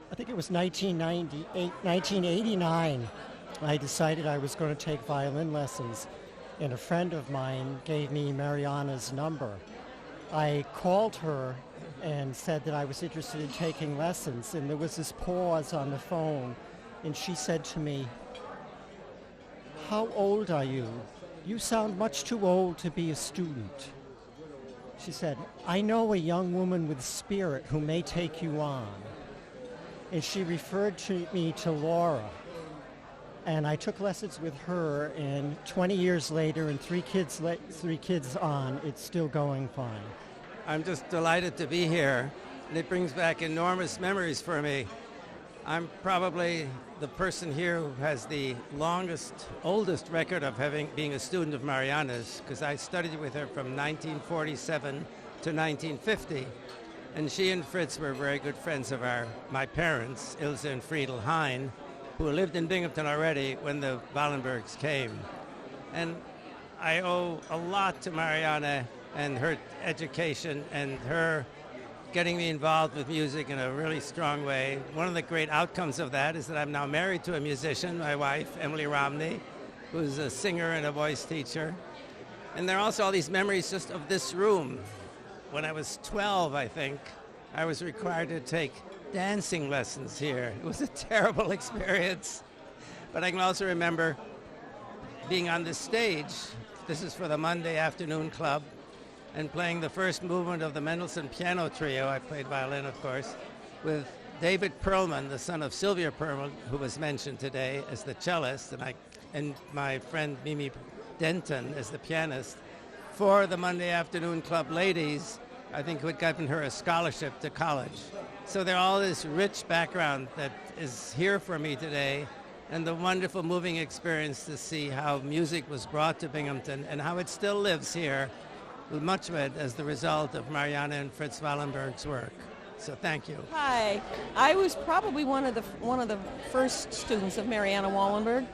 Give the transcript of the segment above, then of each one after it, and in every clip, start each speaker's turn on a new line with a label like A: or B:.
A: I think it was 1998, 1989, I decided I was going to take violin lessons, and a friend of mine gave me Mariana's number. I called her and said that I was interested in taking lessons, and there was this pause on the phone, and she said to me, "How old are you? You sound much too old to be a student." She said, "I know a young woman with spirit who may take you on." And she referred to me to Laura. And I took lessons with her, and 20 years later, and three kids on, it's still going fine.
B: I'm just delighted to be here, and it brings back enormous memories for me. I'm probably the person here who has the oldest record of being a student of Mariana's, because I studied with her from 1947 to 1950. And she and Fritz were very good friends of my parents, Ilse and Friedel Hein, who lived in Binghamton already when the Wallenbergs came. And I owe a lot to Mariana and her education and her getting me involved with music in a really strong way. One of the great outcomes of that is that I'm now married to a musician, my wife, Emily Romney, who's a singer and a voice teacher. And there are also all these memories just of this room. When I was 12, I think, I was required to take dancing lessons here. It was a terrible experience. But I can also remember being on the stage. This is for the Monday Afternoon Club, and playing the first movement of the Mendelssohn Piano Trio. I played violin, of course, with David Perlman, the son of Sylvia Perlman, who was mentioned today, as the cellist, and my friend Mimi Denton as the pianist, for the Monday Afternoon Club ladies, I think, who had given her a scholarship to college. So there's all this rich background that is here for me today, and the wonderful moving experience to see how music was brought to Binghamton and how it still lives here, much of it as the result of Mariana and Fritz Wallenberg's work. So thank you.
C: Hi, I was probably one of the first students of Marianne Wallenberg.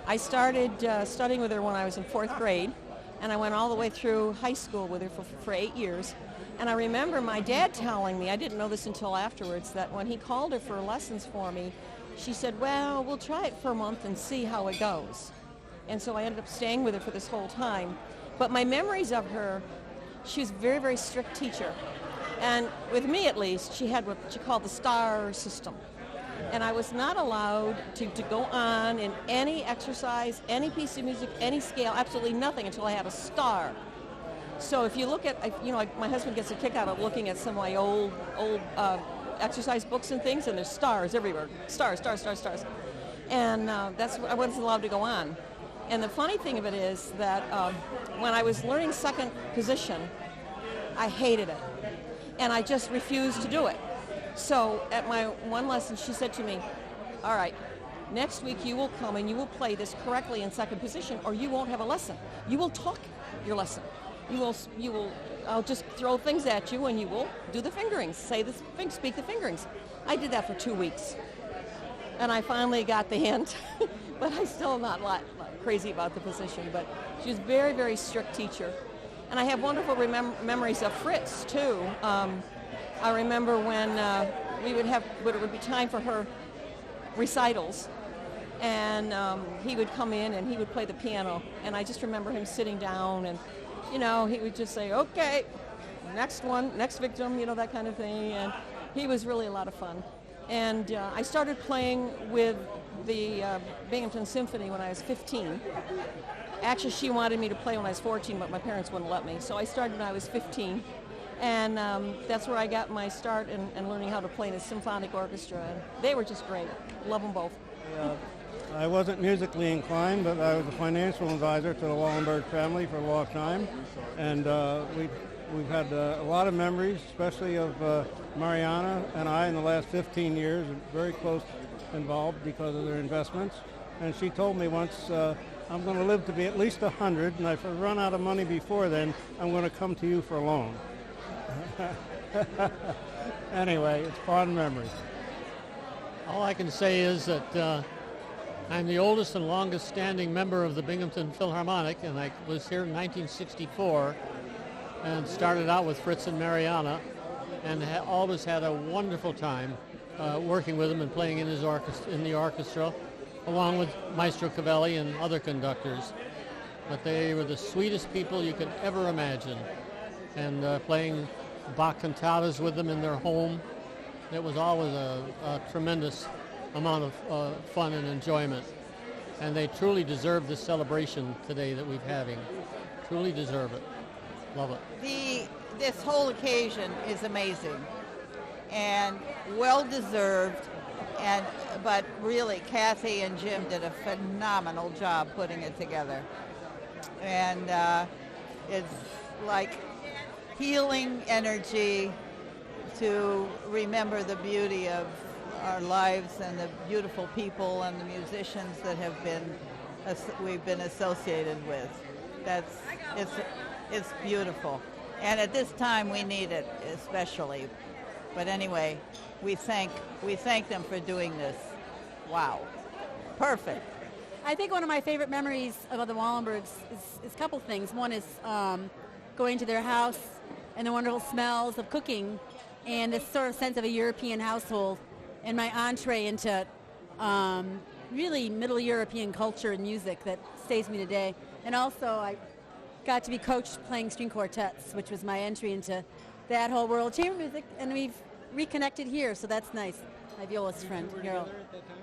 C: I started studying with her when I was in 4th grade, and I went all the way through high school with her for 8 years. And I remember my dad telling me, I didn't know this until afterwards, that when he called her for lessons for me, she said, "Well, we'll try it for a month and see how it goes." And so I ended up staying with her for this whole time. But my memories of her, she was a very, very strict teacher. And with me, at least, she had what she called the star system. And I was not allowed to go on in any exercise, any piece of music, any scale, absolutely nothing until I had a star. So if you look at, like my husband gets a kick out of looking at some of my old exercise books and things, and there's stars everywhere. Stars, stars, stars, stars. And that's what I wasn't allowed to go on. And the funny thing of it is that when I was learning second position, I hated it. And I just refused to do it. So at my one lesson, she said to me, "All right, next week you will come and you will play this correctly in second position, or you won't have a lesson. You will talk your lesson. I'll just throw things at you and you will do the fingerings, speak the fingerings." I did that for 2 weeks. And I finally got the hint, but I'm still not crazy about the position. But she was a very, very strict teacher. And I have wonderful memories of Fritz, too. I remember when it would be time for her recitals, and he would come in and he would play the piano. And I just remember him sitting down and, he would just say, "Okay, next one, next victim," that kind of thing. And he was really a lot of fun. And I started playing with the Binghamton Symphony when I was 15. Actually, she wanted me to play when I was 14, but my parents wouldn't let me. So I started when I was 15. And that's where I got my start in learning how to play in a symphonic orchestra. And they were just great. Love them both.
D: I wasn't musically inclined, but I was a financial advisor to the Wallenberg family for a long time. And we've had a lot of memories, especially of Mariana and I in the last 15 years, very close involved because of their investments. And she told me once, "I'm going to live to be at least 100, and if I run out of money before then, I'm going to come to you for a loan." Anyway, it's fond memories.
E: All I can say is that I'm the oldest and longest standing member of the Binghamton Philharmonic, and I was here in 1964 and started out with Fritz and Marianne, and always had a wonderful time. working with him and playing in his in the orchestra, along with Maestro Cavelli and other conductors. But they were the sweetest people you could ever imagine. And playing Bach cantatas with them in their home, it was always a tremendous amount of fun and enjoyment. And they truly deserve this celebration today that we're having. Truly deserve it. Love it.
F: This whole occasion is amazing and well deserved. But really, Kathy and Jim did a phenomenal job putting it together. And it's like healing energy to remember the beauty of our lives and the beautiful people and the musicians that we've been associated with. It's beautiful. And at this time we need it especially. But anyway, we thank them for doing this. Wow. Perfect.
G: I think one of my favorite memories of the Wallenbergs is a couple things. One is going to their house and the wonderful smells of cooking and this sort of sense of a European household and my entree into really Middle European culture and music that stays with me today. And also I got to be coached playing string quartets, which was my entry into that whole world of chamber music, and we've reconnected here, so that's nice. My violist friend, Harold.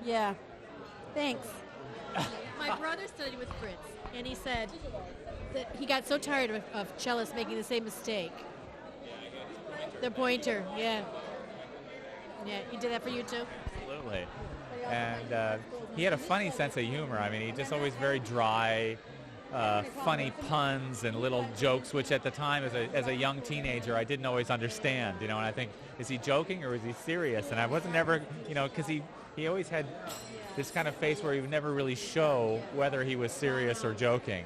G: Yeah, thanks.
H: My brother studied with Fritz, and he said that he got so tired of cellists making the same mistake. The pointer, yeah. Yeah, he did that for you too?
I: Absolutely. And he had a funny sense of humor. I mean, he just always very dry, funny puns and little jokes, which at the time as a young teenager I didn't always understand, and I think, is he joking or is he serious? And I wasn't ever, because he always had this kind of face where he would never really show whether he was serious or joking.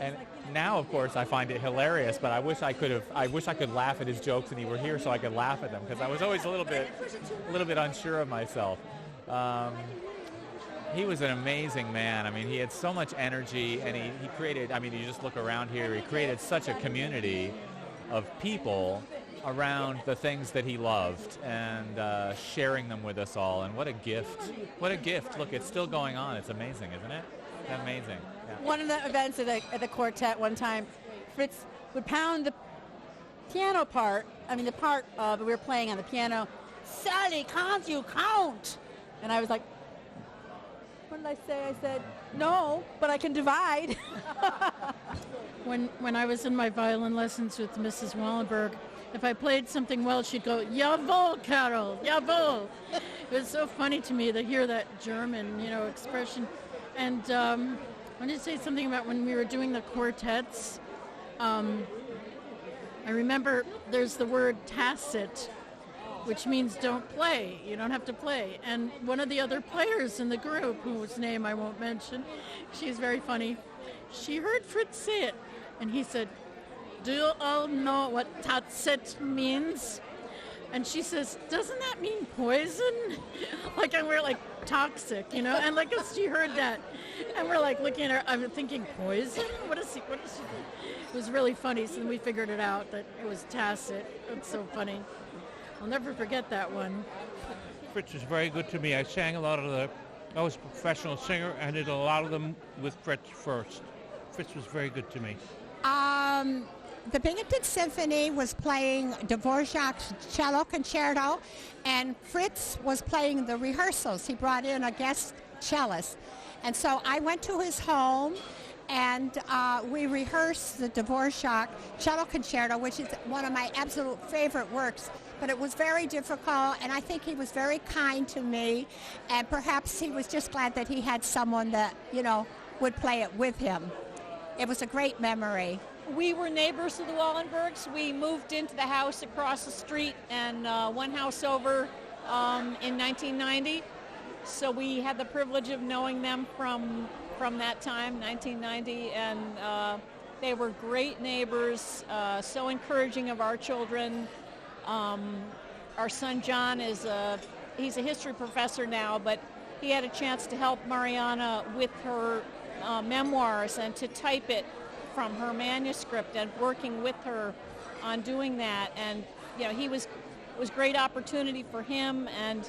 I: And now, of course, I find it hilarious, but I wish I could laugh at his jokes and he were here so I could laugh at them, because I was always a little bit unsure of myself. He was an amazing man. I mean, he had so much energy, and he created, you just look around here, he created such a community of people around the things that he loved and sharing them with us all. And what a gift. What a gift. Look, it's still going on. It's amazing, isn't it? Amazing. Yeah.
G: One of the events at the quartet one time, Fritz would pound the piano part, the part we were playing on the piano, "Sally, can't you count?" And I was like, what did I say? I said, no, but I can divide.
H: When I was in my violin lessons with Mrs. Wallenberg, if I played something well, she'd go, "Jawohl, Carol, jawohl." It was so funny to me to hear that German, expression. And I wanted to say something about when we were doing the quartets. I remember there's the word tacit, which means don't play. You don't have to play. And one of the other players in the group, whose name I won't mention, she's very funny, she heard Fritz say it, and he said, "Do you all know what tacit means?" And she says, "Doesn't that mean poison?" And we're like, toxic, and she heard that. And we're like looking at her, I'm thinking, poison? What is she? It was really funny, so then we figured it out, that it was tacit. It's so funny. I'll never forget that one.
J: Fritz was very good to me. I sang a lot of I was a professional singer and did a lot of them with Fritz first. Fritz was very good to me.
K: The Binghamton Symphony was playing Dvorak's cello concerto, and Fritz was playing the rehearsals. He brought in a guest cellist. And so I went to his home, and we rehearsed the Dvorak cello concerto, which is one of my absolute favorite works. But it was very difficult, and I think he was very kind to me, and perhaps he was just glad that he had someone that, would play it with him. It was a great memory.
L: We were neighbors of the Wallenbergs. We moved into the house across the street and one house over in 1990. So we had the privilege of knowing them from that time, 1990, and they were great neighbors, so encouraging of our children. Our son John he's a history professor now, but he had a chance to help Mariana with her memoirs and to type it from her manuscript, and working with her on doing that. And it was great opportunity for him, and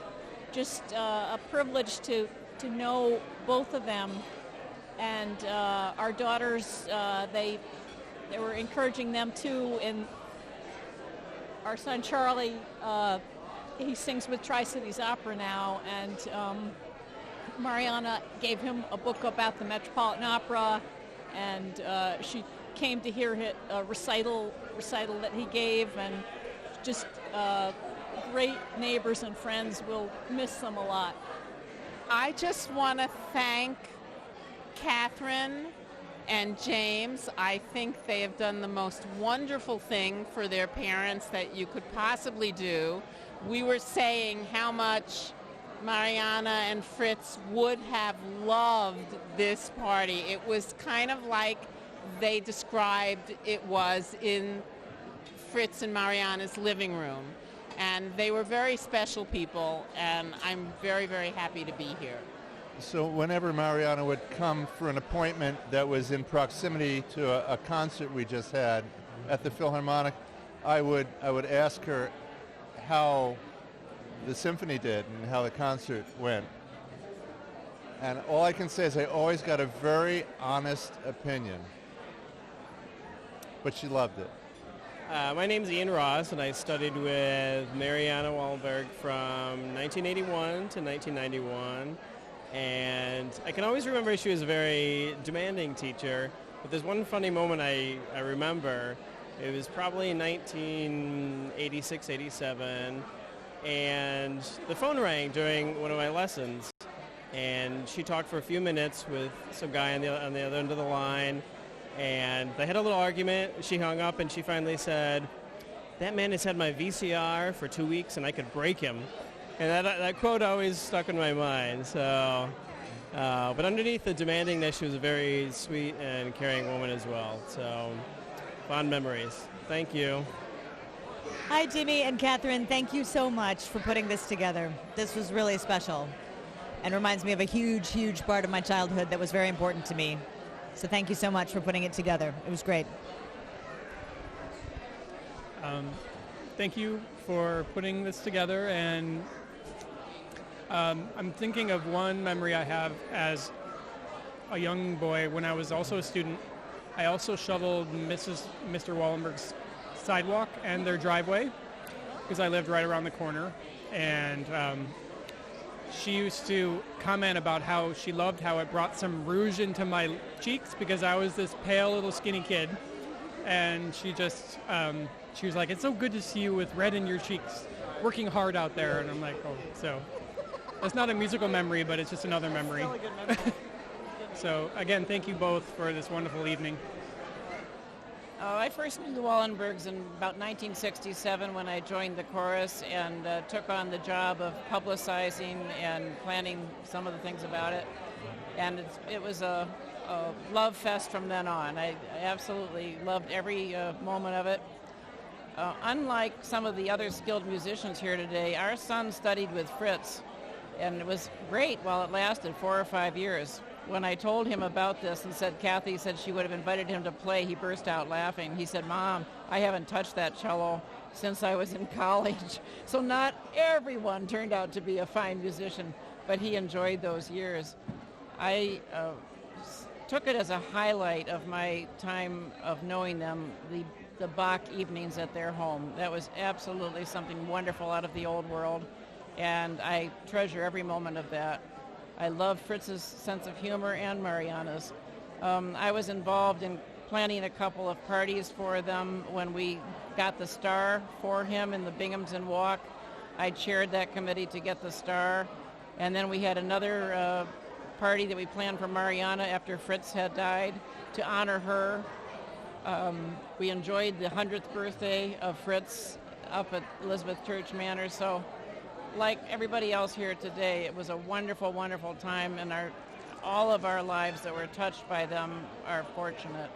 L: just a privilege to know both of them. And our daughters, they were encouraging them too. And our son Charlie, he sings with Tri-Cities Opera now, and Mariana gave him a book about the Metropolitan Opera, and she came to hear a recital that he gave, and just great neighbors and friends. Will miss them a lot.
M: I just want to thank Catherine and James. I think they have done the most wonderful thing for their parents that you could possibly do. We were saying how much Mariana and Fritz would have loved this party. It was kind of like they described it was in Fritz and Mariana's living room. And they were very special people, and I'm very, very happy to be here.
N: So whenever Mariana would come for an appointment that was in proximity to a concert we just had at the Philharmonic, I would ask her how the symphony did and how the concert went. And all I can say is I always got a very honest opinion. But she loved it.
O: My name's Ian Ross, and I studied with Marianne Wallenberg from 1981 to 1991. And I can always remember she was a very demanding teacher. But there's one funny moment I remember. It was probably 1986, 87. And the phone rang during one of my lessons. And she talked for a few minutes with some guy on the other end of the line. And they had a little argument. She hung up, and she finally said, "That man has had my VCR for 2 weeks, and I could break him." And that quote always stuck in my mind. So, but underneath the demandingness, she was a very sweet and caring woman as well. So, fond memories. Thank you.
P: Hi, Jimmy and Catherine. Thank you so much for putting this together. This was really special and reminds me of a huge, huge part of my childhood that was very important to me. So thank you so much for putting it together. It was great.
Q: Thank you for putting this together. And I'm thinking of one memory I have as a young boy when I was also a student. I also shoveled Mr. Wallenberg's sidewalk and their driveway because I lived right around the corner. And she used to comment about how she loved how it brought some rouge into my cheeks because I was this pale little skinny kid. And she just, she was like, "It's so good to see you with red in your cheeks, working hard out there." And I'm like, oh, so that's not a musical memory, but it's just another memory.
P: Still a good memory.
Q: So again, thank you both for this wonderful evening.
C: I first knew the Wallenbergs in about 1967 when I joined the chorus and took on the job of publicizing and planning some of the things about it. And it was a love fest from then on. I absolutely loved every moment of it. Unlike some of the other skilled musicians here today, our son studied with Fritz, and it was great while it lasted, 4 or 5 years. When I told him about this and said Kathy said she would have invited him to play, he burst out laughing. He said, "Mom, I haven't touched that cello since I was in college." So not everyone turned out to be a fine musician, but he enjoyed those years. I took it as a highlight of my time of knowing them, the Bach evenings at their home. That was absolutely something wonderful out of the old world, and I treasure every moment of that. I love Fritz's sense of humor and Mariana's. I was involved in planning a couple of parties for them when we got the star for him in the Binghamton Walk. I chaired that committee to get the star. And then we had another party that we planned for Mariana after Fritz had died to honor her. We enjoyed the 100th birthday of Fritz up at Elizabeth Church Manor. So like everybody else here today, it was a wonderful, wonderful time, and all of our lives that were touched by them are fortunate.